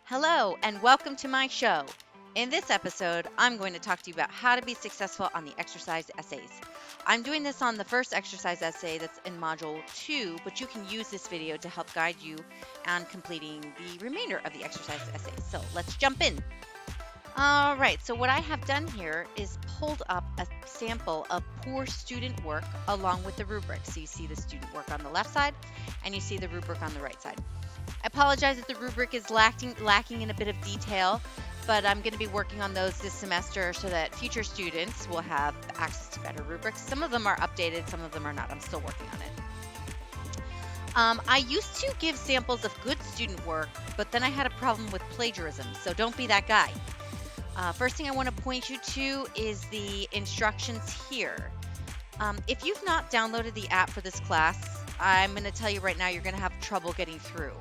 Hello, and welcome to my show. In this episode, I'm going to talk to you about how to be successful on the exercise essays. I'm doing this on the first exercise essay that's in Module 2, but you can use this video to help guide you on completing the remainder of the exercise essays. So let's jump in. All right, so what I have done here is pulled up a sample of poor student work along with the rubric. So you see the student work on the left side, and you see the rubric on the right side. I apologize if the rubric is lacking in a bit of detail, but I'm going to be working on those this semester so that future students will have access to better rubrics. Some of them are updated, some of them are not. I'm still working on it. I used to give samples of good student work, but then I had a problem with plagiarism, so don't be that guy. First thing I want to point you to is the instructions here. If you've not downloaded the app for this class, I'm going to tell you right now you're going to have trouble getting through.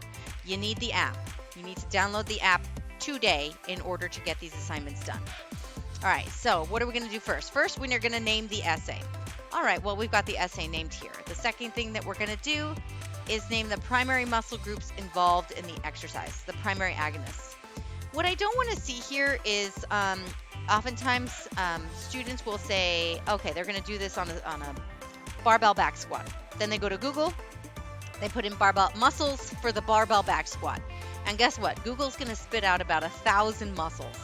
You need the app. You need to download the app today in order to get these assignments done. All right, so what are we going to do first? First, we're going to name the essay. All right, well, we've got the essay named here. The second thing that we're going to do is name the primary muscle groups involved in the exercise, the primary agonists. What I don't want to see here is oftentimes students will say, okay, they're going to do this on a barbell back squat. Then they go to Google, they put in barbell muscles for the barbell back squat. And guess what? Google's going to spit out about 1,000 muscles.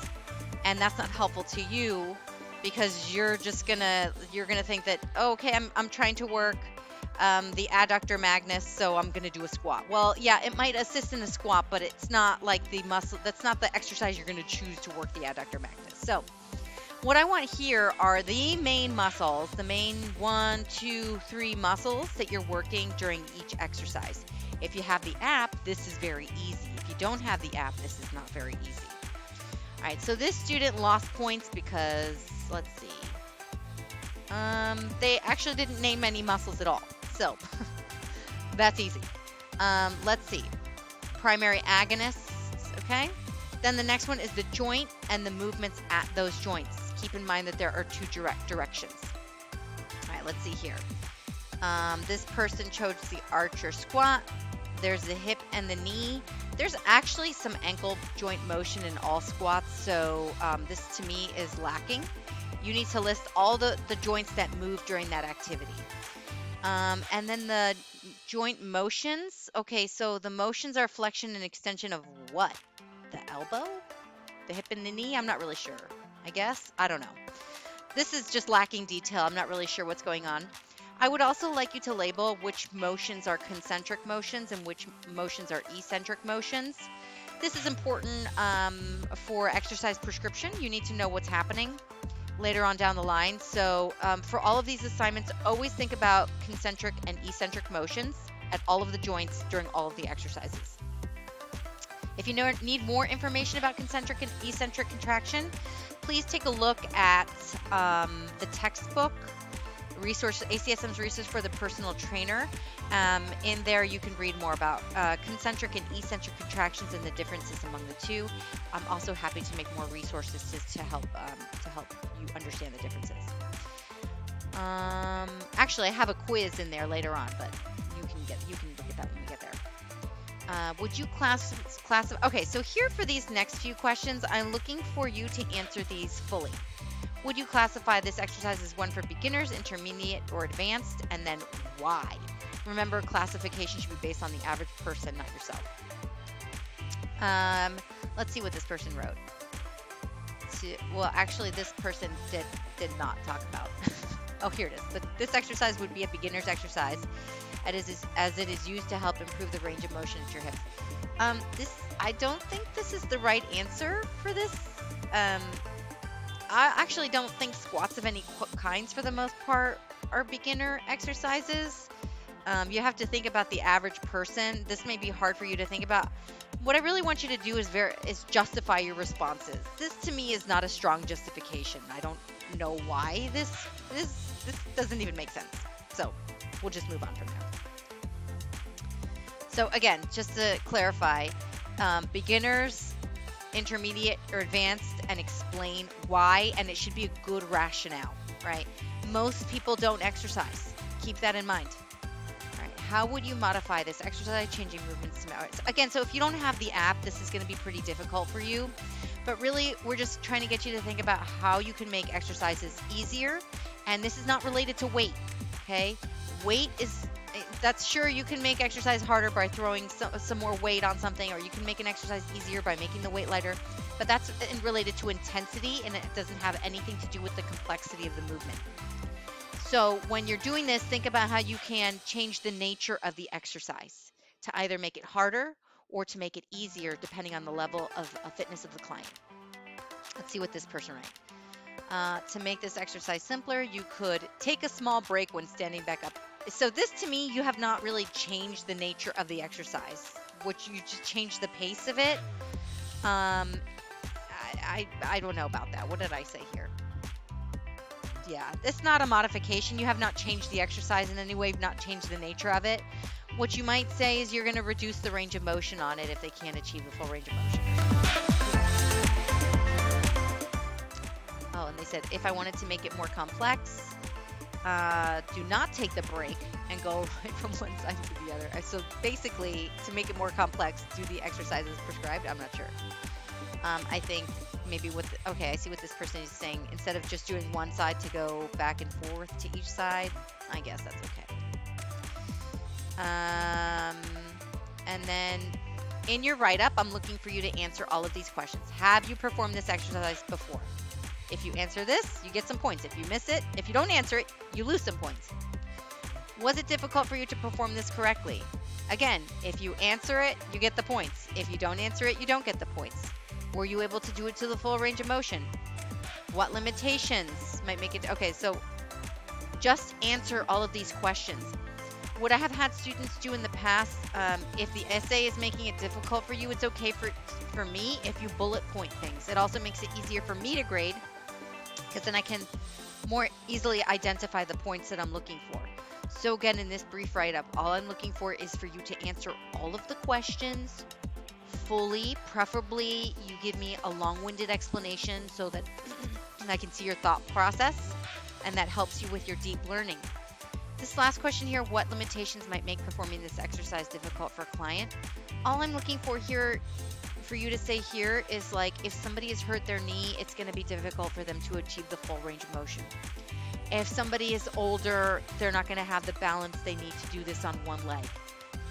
And that's not helpful to you because you're going to think that, oh, okay, I'm trying to work the adductor magnus, so I'm going to do a squat. Well, yeah, it might assist in the squat, but it's not like the muscle, that's not the exercise you're going to choose to work the adductor magnus. So what I want here are the main muscles, the main 1, 2, 3 muscles that you're working during each exercise. If you have the app, this is very easy. If you don't have the app, this is not very easy. All right, so this student lost points because, let's see, they actually didn't name any muscles at all. So that's easy. Let's see, primary agonists, okay? Then the next one is the joint and the movements at those joints. Keep in mind that there are 2 directions. All right, let's see here. This person chose the archer squat. There's the hip and the knee. There's actually some ankle joint motion in all squats, so this to me is lacking. You need to list all the joints that move during that activity. And then the joint motions. Okay, so the motions are flexion and extension of what? The elbow? The hip and the knee? I'm not really sure. I guess? I don't know. This is just lacking detail. I'm not really sure what's going on. I would also like you to label which motions are concentric motions and which motions are eccentric motions. This is important for exercise prescription. You need to know what's happening later on down the line. So for all of these assignments, always think about concentric and eccentric motions at all of the joints during all of the exercises. If you need more information about concentric and eccentric contraction, please take a look at the textbook, ACSM's resource for the personal trainer. In there, you can read more about concentric and eccentric contractions and the differences among the two. I'm also happy to make more resources to help you understand the differences. Actually, I have a quiz in there later on, but you can look at that when we get there. Would you classify? Okay, so here for these next few questions, I'm looking for you to answer these fully. Would you classify this exercise as one for beginners, intermediate, or advanced? And then why? Remember, classification should be based on the average person, not yourself. Let's see what this person wrote. Well, actually, this person did not talk about. Oh, here it is. But this exercise would be a beginner's exercise, as it is used to help improve the range of motion at your hips. I don't think this is the right answer for this. I actually don't think squats of any kinds, for the most part, are beginner exercises. You have to think about the average person. This may be hard for you to think about. What I really want you to do is justify your responses. This to me is not a strong justification. I don't know why this doesn't even make sense. So we'll just move on from there. So again, just to clarify, beginners, intermediate, or advanced, and explain why, and it should be a good rationale, right? Most people don't exercise. Keep that in mind. All right. how would you modify this exercise changing movements to hours? Again, so if you don't have the app, this is going to be pretty difficult for you. But really, we're just trying to get you to think about how you can make exercises easier. And this is not related to weight, okay? Weight is, that's sure you can make exercise harder by throwing some more weight on something, or you can make an exercise easier by making the weight lighter. But that's related to intensity, and it doesn't have anything to do with the complexity of the movement. So when you're doing this, think about how you can change the nature of the exercise to either make it harder or to make it easier, depending on the level of fitness of the client. Let's see what this person writes. To make this exercise simpler, you could take a small break when standing back up. So this, to me, you have not really changed the nature of the exercise, which you just changed the pace of it. I don't know about that. What did I say here? Yeah, it's not a modification. You have not changed the exercise in any way, not changed the nature of it. What you might say is you're going to reduce the range of motion on it if they can't achieve the full range of motion. Oh, and they said, if I wanted to make it more complex, do not take the break and go right from one side to the other. So basically, to make it more complex, do the exercises prescribed. I'm not sure. I think maybe okay, I see what this person is saying. Instead of just doing one side, to go back and forth to each side. I guess that's okay. And then in your write-up, I'm looking for you to answer all of these questions. Have you performed this exercise before? If you answer this, you get some points. If you miss it, if you don't answer it, you lose some points. Was it difficult for you to perform this correctly? Again, if you answer it, you get the points. If you don't answer it, you don't get the points. Were you able to do it to the full range of motion? What limitations might make it? Okay, so just answer all of these questions. What I have had students do in the past, if the essay is making it difficult for you, it's okay for me if you bullet point things. It also makes it easier for me to grade, because then I can more easily identify the points that I'm looking for. So again, in this brief write-up, all I'm looking for is for you to answer all of the questions fully. Preferably, you give me a long-winded explanation so that I can see your thought process, and that helps you with your deep learning. This last question here, what limitations might make performing this exercise difficult for a client? All I'm looking for here, for you to say here, is like, if somebody has hurt their knee, it's going to be difficult for them to achieve the full range of motion. If somebody is older, they're not going to have the balance they need to do this on one leg.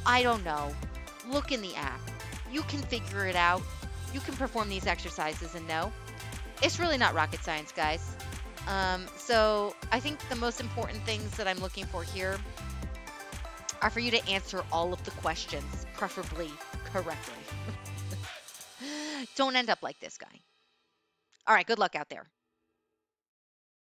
I don't know. Look in the app. You can figure it out. You can perform these exercises and know. It's really not rocket science, guys. So I think the most important things that I'm looking for here are for you to answer all of the questions, preferably correctly. Don't end up like this guy. All right, good luck out there.